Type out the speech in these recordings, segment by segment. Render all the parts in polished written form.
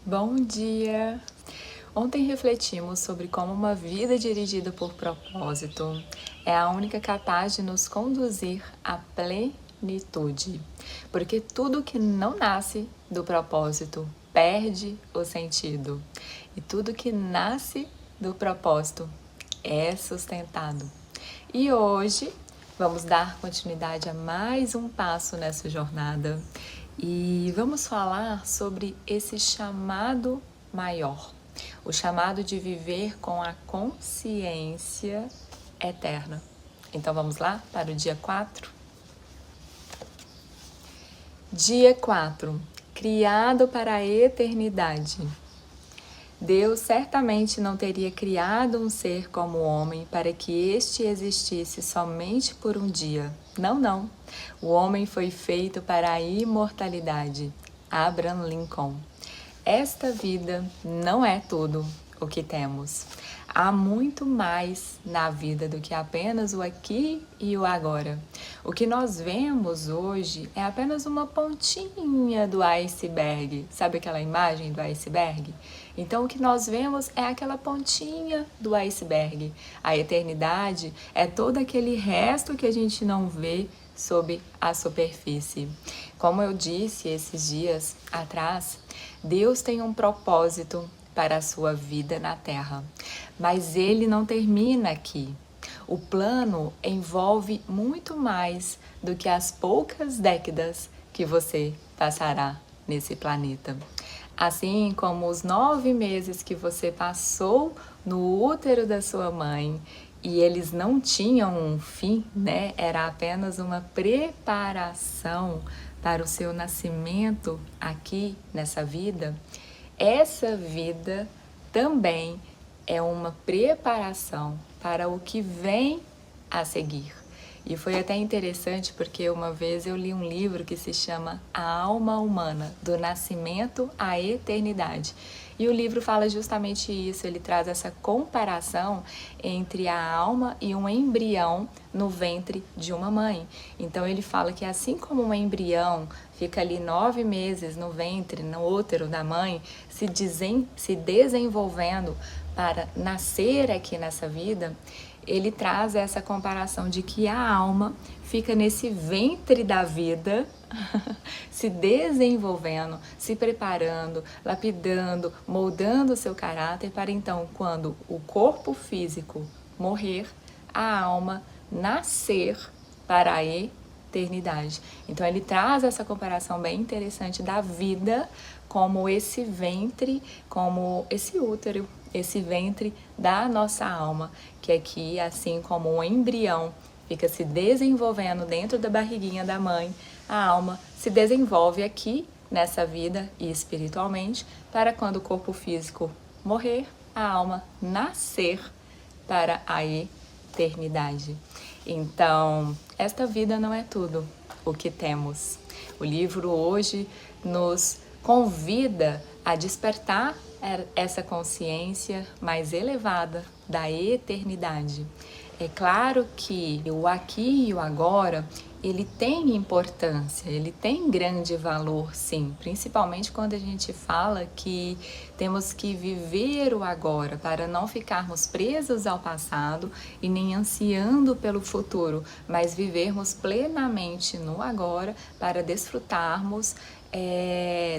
Bom dia! Ontem refletimos sobre como uma vida dirigida por propósito é a única capaz de nos conduzir à plenitude. Porque tudo que não nasce do propósito perde o sentido. E tudo que nasce do propósito é sustentado. E hoje vamos dar continuidade a mais um passo nessa jornada e vamos falar sobre esse chamado maior, o chamado de viver com a consciência eterna. Então vamos lá para o dia 4? Dia 4. Criado para a eternidade. Deus certamente não teria criado um ser como o homem para que este existisse somente por um dia. Não, não. O homem foi feito para a imortalidade. Abraham Lincoln. Esta vida não é tudo o que temos. Há muito mais na vida do que apenas o aqui e o agora. O que nós vemos hoje é apenas uma pontinha do iceberg. Sabe aquela imagem do iceberg? Então, o que nós vemos é aquela pontinha do iceberg. A eternidade é todo aquele resto que a gente não vê sob a superfície. Como eu disse esses dias atrás, Deus tem um propósito para a sua vida na Terra, mas ele não termina aqui. O plano envolve muito mais do que as poucas décadas que você passará nesse planeta. Assim como os 9 meses que você passou no útero da sua mãe e eles não tinham um fim, né? Era apenas uma preparação para o seu nascimento aqui nessa vida. Essa vida também é uma preparação para o que vem a seguir. E foi até interessante porque uma vez eu li um livro que se chama A Alma Humana, do Nascimento à Eternidade. E o livro fala justamente isso, ele traz essa comparação entre a alma e um embrião no ventre de uma mãe. Então ele fala que assim como um embrião fica ali 9 meses no ventre, no útero da mãe, se desenvolvendo para nascer aqui nessa vida, ele traz essa comparação de que a alma fica nesse ventre da vida, se desenvolvendo, se preparando, lapidando, moldando o seu caráter para então, quando o corpo físico morrer, a alma nascer para a eternidade. Então ele traz essa comparação bem interessante da vida como esse ventre, como esse útero, esse ventre da nossa alma, que aqui, assim como um embrião fica se desenvolvendo dentro da barriguinha da mãe, a alma se desenvolve aqui nessa vida e espiritualmente para quando o corpo físico morrer, a alma nascer para a eternidade. Então, esta vida não é tudo o que temos. O livro hoje nos convida a despertar essa consciência mais elevada da eternidade. É claro que o aqui e o agora, ele tem importância, ele tem grande valor, sim, principalmente quando a gente fala que temos que viver o agora para não ficarmos presos ao passado e nem ansiando pelo futuro, mas vivermos plenamente no agora para desfrutarmos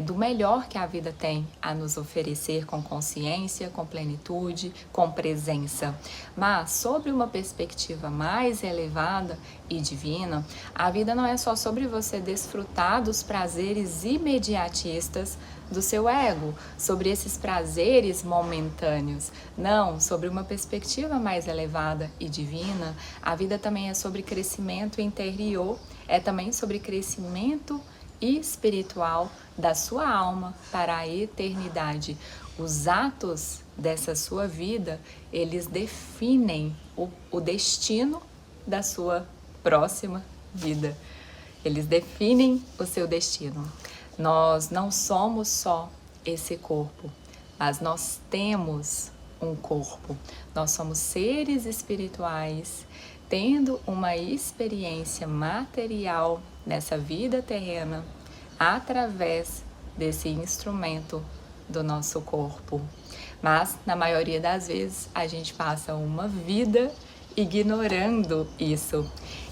do melhor que a vida tem a nos oferecer com consciência, com plenitude, com presença. Mas, sobre uma perspectiva mais elevada e divina, a vida não é só sobre você desfrutar dos prazeres imediatistas do seu ego, sobre esses prazeres momentâneos. Não, sobre uma perspectiva mais elevada e divina, a vida também é sobre crescimento interior, é também sobre crescimento espiritual da sua alma para a eternidade. Os atos dessa sua vida, eles definem o destino da sua próxima vida. Eles definem o seu destino. Nós não somos só esse corpo, mas nós temos um corpo. Nós somos seres espirituais tendo uma experiência material nessa vida terrena através desse instrumento do nosso corpo. Mas, na maioria das vezes, a gente passa uma vida ignorando isso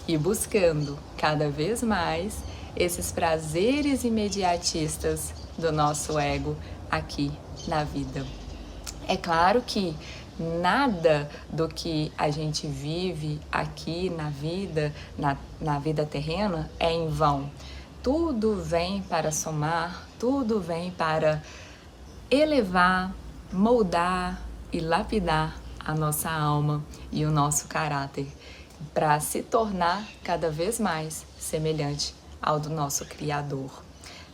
e buscando cada vez mais esses prazeres imediatistas do nosso ego aqui na vida. É claro que nada do que a gente vive aqui na vida, na vida terrena, é em vão. Tudo vem para somar, tudo vem para elevar, moldar e lapidar a nossa alma e o nosso caráter, para se tornar cada vez mais semelhante ao do nosso Criador.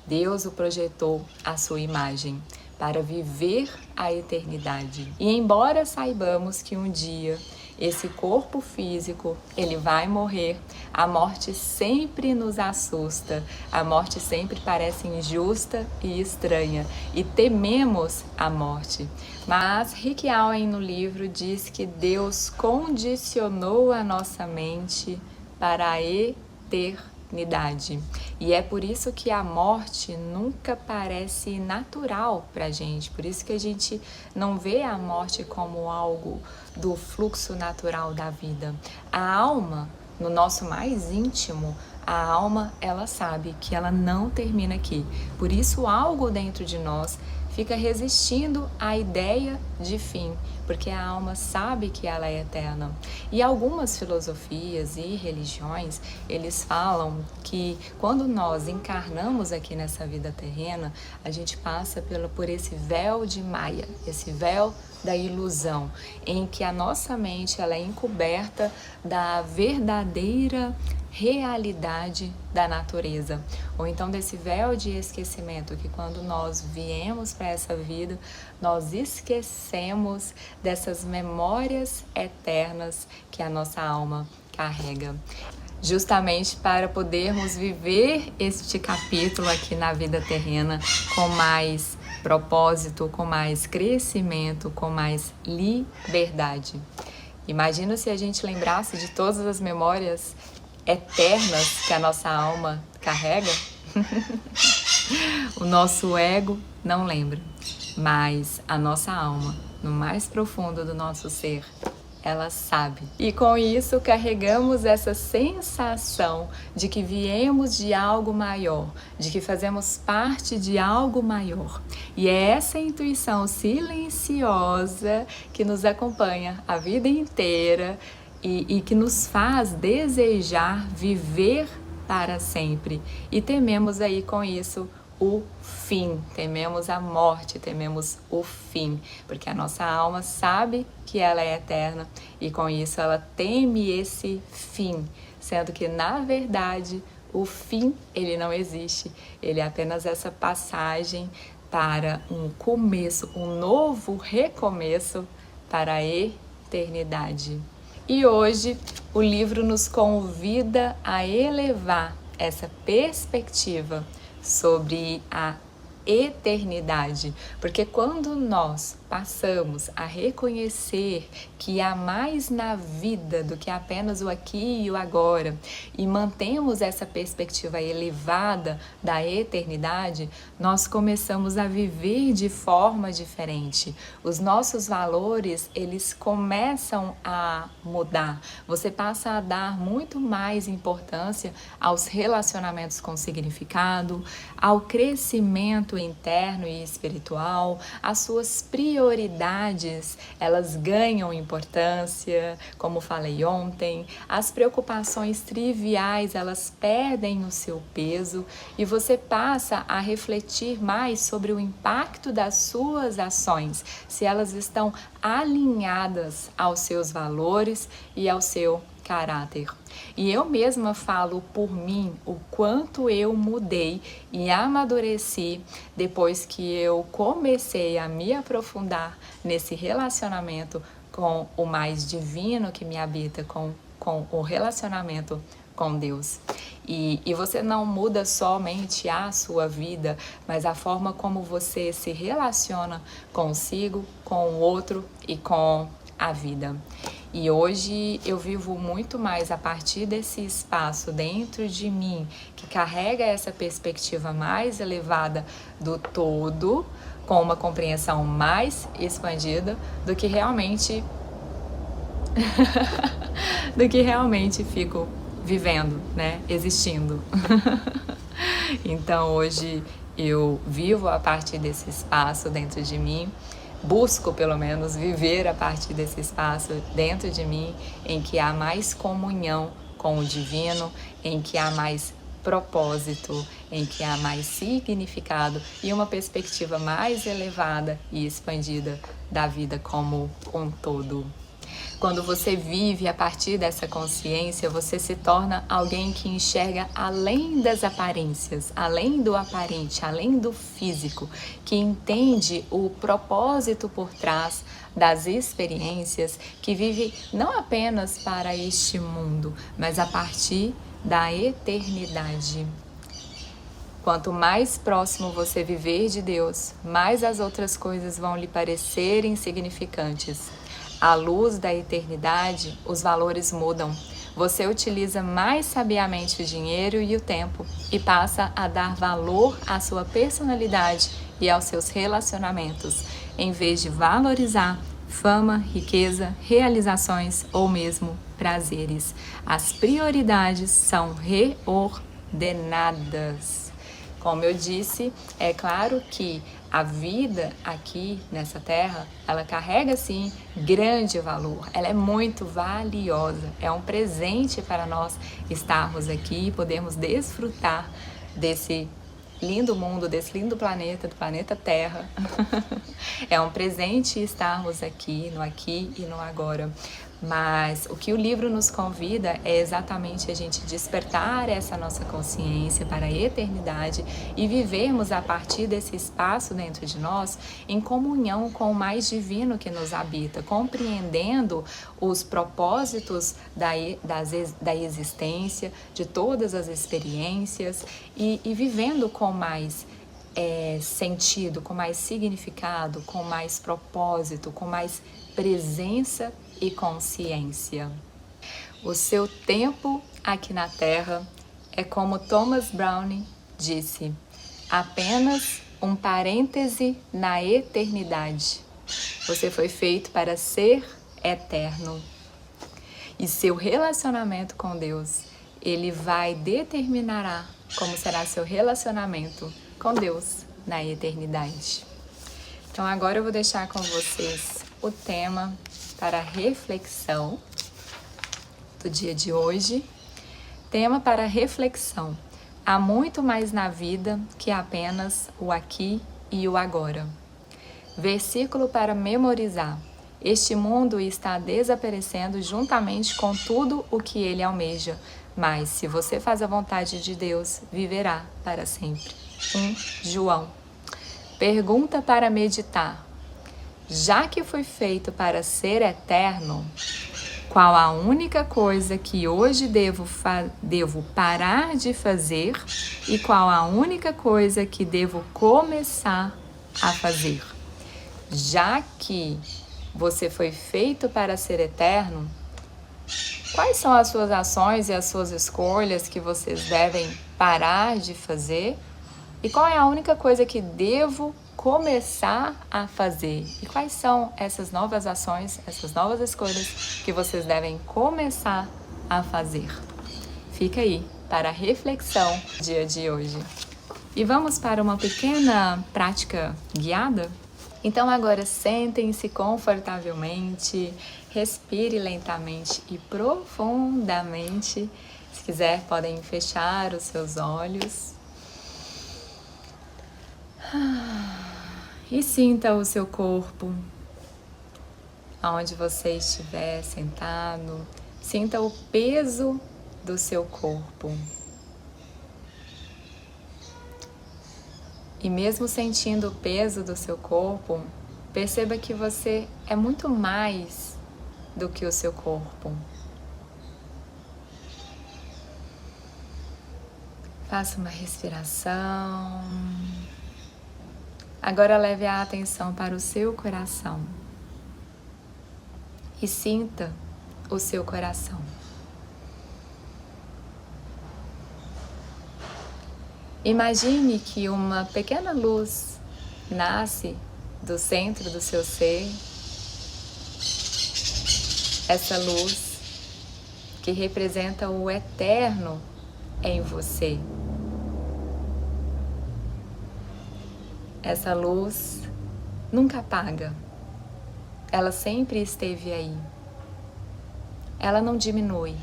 Deus o projetou à sua imagem para viver a eternidade. E embora saibamos que um dia esse corpo físico, ele vai morrer, a morte sempre nos assusta, a morte sempre parece injusta e estranha e tememos a morte. Mas Rick Allen no livro diz que Deus condicionou a nossa mente para a eternidade. E é por isso que a morte nunca parece natural pra gente, por isso que a gente não vê a morte como algo do fluxo natural da vida. A alma, no nosso mais íntimo, a alma, ela sabe que ela não termina aqui. Por isso algo dentro de nós fica resistindo à ideia de fim, porque a alma sabe que ela é eterna. E algumas filosofias e religiões, eles falam que quando nós encarnamos aqui nessa vida terrena, a gente passa por esse véu de Maia, esse véu da ilusão, em que a nossa mente ela é encoberta da verdadeira realidade da natureza, ou então desse véu de esquecimento que quando nós viemos para essa vida, nós esquecemos dessas memórias eternas que a nossa alma carrega. Justamente para podermos viver este capítulo aqui na vida terrena com mais propósito, com mais crescimento, com mais liberdade. Imagina se a gente lembrasse de todas as memórias eternas que a nossa alma carrega. O nosso ego não lembra, mas a nossa alma, no mais profundo do nosso ser, ela sabe. E com isso carregamos essa sensação de que viemos de algo maior, de que fazemos parte de algo maior. E é essa intuição silenciosa que nos acompanha a vida inteira e que nos faz desejar viver para sempre. E tememos aí com isso o fim, tememos a morte, tememos o fim, porque a nossa alma sabe que ela é eterna e com isso ela teme esse fim, sendo que na verdade o fim ele não existe, ele é apenas essa passagem para um começo, um novo recomeço para a eternidade. E hoje o livro nos convida a elevar essa perspectiva sobre a eternidade, porque quando nós passamos a reconhecer que há mais na vida do que apenas o aqui e o agora e mantemos essa perspectiva elevada da eternidade, nós começamos a viver de forma diferente. Os nossos valores, eles começam a mudar. Você passa a dar muito mais importância aos relacionamentos com significado, ao crescimento interno e espiritual, às suas prioridades, elas ganham importância, como falei ontem, as preocupações triviais, elas perdem o seu peso e você passa a refletir mais sobre o impacto das suas ações, se elas estão alinhadas aos seus valores e ao seu caráter. E eu mesma falo por mim o quanto eu mudei e amadureci depois que eu comecei a me aprofundar nesse relacionamento com o mais divino que me habita, com o relacionamento com Deus. E você não muda somente a sua vida, mas a forma como você se relaciona consigo, com o outro e com a vida. E hoje eu vivo muito mais a partir desse espaço dentro de mim, que carrega essa perspectiva mais elevada do todo, com uma compreensão mais expandida do que realmente fico vivendo, né? Existindo. Então hoje eu vivo a partir desse espaço dentro de mim, busco pelo menos viver a partir desse espaço dentro de mim, em que há mais comunhão com o divino, em que há mais propósito, em que há mais significado e uma perspectiva mais elevada e expandida da vida como um todo. Quando você vive a partir dessa consciência, você se torna alguém que enxerga além das aparências, além do aparente, além do físico, que entende o propósito por trás das experiências, que vive não apenas para este mundo, mas a partir da eternidade. Quanto mais próximo você viver de Deus, mais as outras coisas vão lhe parecer insignificantes. À luz da eternidade, os valores mudam. Você utiliza mais sabiamente o dinheiro e o tempo e passa a dar valor à sua personalidade e aos seus relacionamentos, em vez de valorizar fama, riqueza, realizações ou mesmo prazeres. As prioridades são reordenadas. Como eu disse, é claro que a vida aqui nessa terra, ela carrega sim grande valor, ela é muito valiosa, é um presente para nós estarmos aqui e podermos desfrutar desse lindo mundo, desse lindo planeta, do planeta Terra. É um presente estarmos aqui e no agora. Mas o que o livro nos convida é exatamente a gente despertar essa nossa consciência para a eternidade e vivermos a partir desse espaço dentro de nós em comunhão com o mais divino que nos habita, compreendendo os propósitos da existência, de todas as experiências e vivendo com mais sentido, com mais significado, com mais propósito, com mais presença e consciência. O seu tempo aqui na Terra é, como Thomas Browne disse, apenas um parêntese na eternidade. Você foi feito para ser eterno. E seu relacionamento com Deus, ele vai determinará como será seu relacionamento com Deus na eternidade. Então agora eu vou deixar com vocês o tema para reflexão do dia de hoje. Tema para reflexão. Há muito mais na vida que apenas o aqui e o agora. Versículo para memorizar. Este mundo está desaparecendo juntamente com tudo o que ele almeja, mas se você faz a vontade de Deus, viverá para sempre. 1 João. Pergunta para meditar. Já que fui feito para ser eterno, qual a única coisa que hoje devo parar de fazer e qual a única coisa que devo começar a fazer? Já que você foi feito para ser eterno, quais são as suas ações e as suas escolhas que vocês devem parar de fazer? E qual é a única coisa que devo começar a fazer? E quais são essas novas ações, essas novas escolhas que vocês devem começar a fazer? Fica aí para a reflexão do dia de hoje. E vamos para uma pequena prática guiada? Então agora sentem-se confortavelmente, respire lentamente e profundamente. Se quiser, podem fechar os seus olhos. E sinta o seu corpo, aonde você estiver sentado, sinta o peso do seu corpo. E mesmo sentindo o peso do seu corpo, perceba que você é muito mais do que o seu corpo. Faça uma respiração. Agora leve a atenção para o seu coração e sinta o seu coração. Imagine que uma pequena luz nasce do centro do seu ser, essa luz que representa o eterno em você. Essa luz nunca apaga, ela sempre esteve aí. Ela não diminui,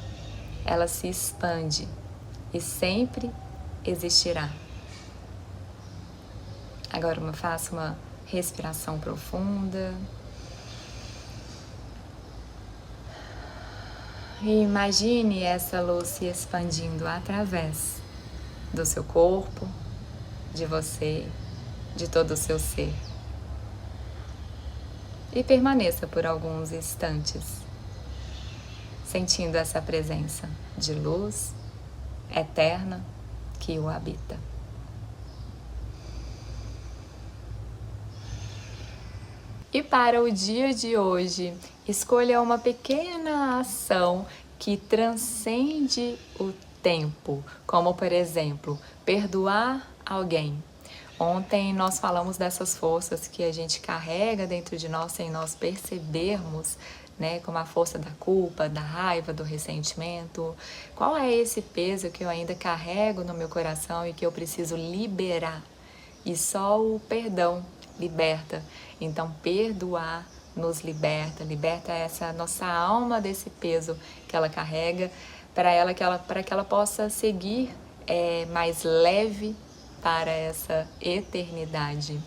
ela se expande e sempre existirá. Agora faça uma respiração profunda e imagine essa luz se expandindo através do seu corpo, de você, de todo o seu ser. E permaneça por alguns instantes, sentindo essa presença de luz eterna que o habita. E para o dia de hoje, escolha uma pequena ação que transcende o tempo, como por exemplo, perdoar alguém. Ontem nós falamos dessas forças que a gente carrega dentro de nós sem nós percebermos, né, como a força da culpa, da raiva, do ressentimento. Qual é esse peso que eu ainda carrego no meu coração e que eu preciso liberar? E só o perdão liberta. Então, perdoar nos liberta, liberta essa nossa alma desse peso que ela carrega, para que ela possa seguir mais leve para essa eternidade.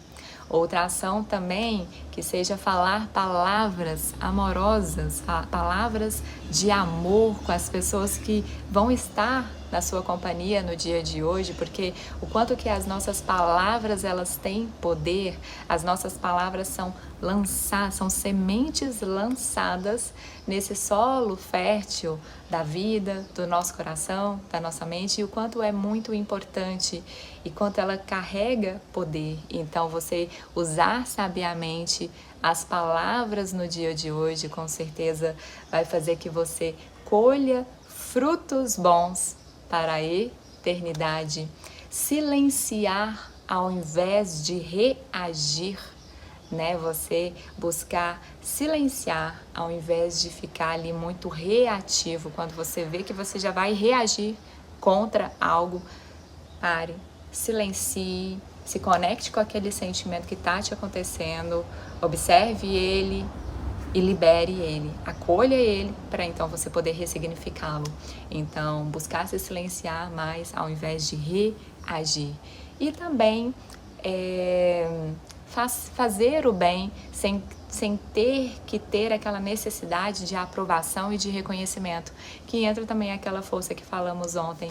Outra ação também que seja falar palavras amorosas, palavras de amor com as pessoas que vão estar na sua companhia no dia de hoje, porque o quanto que as nossas palavras elas têm poder, as nossas palavras são sementes lançadas nesse solo fértil da vida, do nosso coração, da nossa mente, e o quanto é muito importante e quanto ela carrega poder. Então você usar sabiamente as palavras no dia de hoje, com certeza vai fazer que você colha frutos bons para a eternidade. Silenciar ao invés de reagir, né? Você buscar silenciar ao invés de ficar ali muito reativo. Quando você vê que você já vai reagir contra algo, pare, silencie, se conecte com aquele sentimento que está te acontecendo, observe ele e libere ele, acolha ele para então você poder ressignificá-lo. Então, buscar se silenciar mais ao invés de reagir. E também fazer o bem sem ter que ter aquela necessidade de aprovação e de reconhecimento, que entra também aquela força que falamos ontem,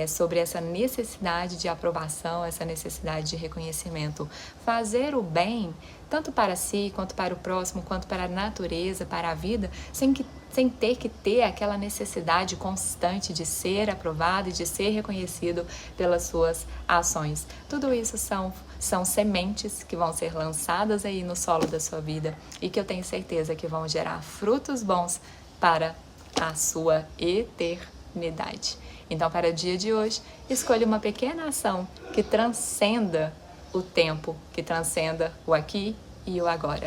sobre essa necessidade de aprovação, essa necessidade de reconhecimento. Fazer o bem, tanto para si, quanto para o próximo, quanto para a natureza, para a vida, sem ter que ter aquela necessidade constante de ser aprovado e de ser reconhecido pelas suas ações. Tudo isso são sementes que vão ser lançadas aí no solo da sua vida e que eu tenho certeza que vão gerar frutos bons para a sua eternidade. Então, para o dia de hoje, escolha uma pequena ação que transcenda o tempo, que transcenda o aqui e o agora.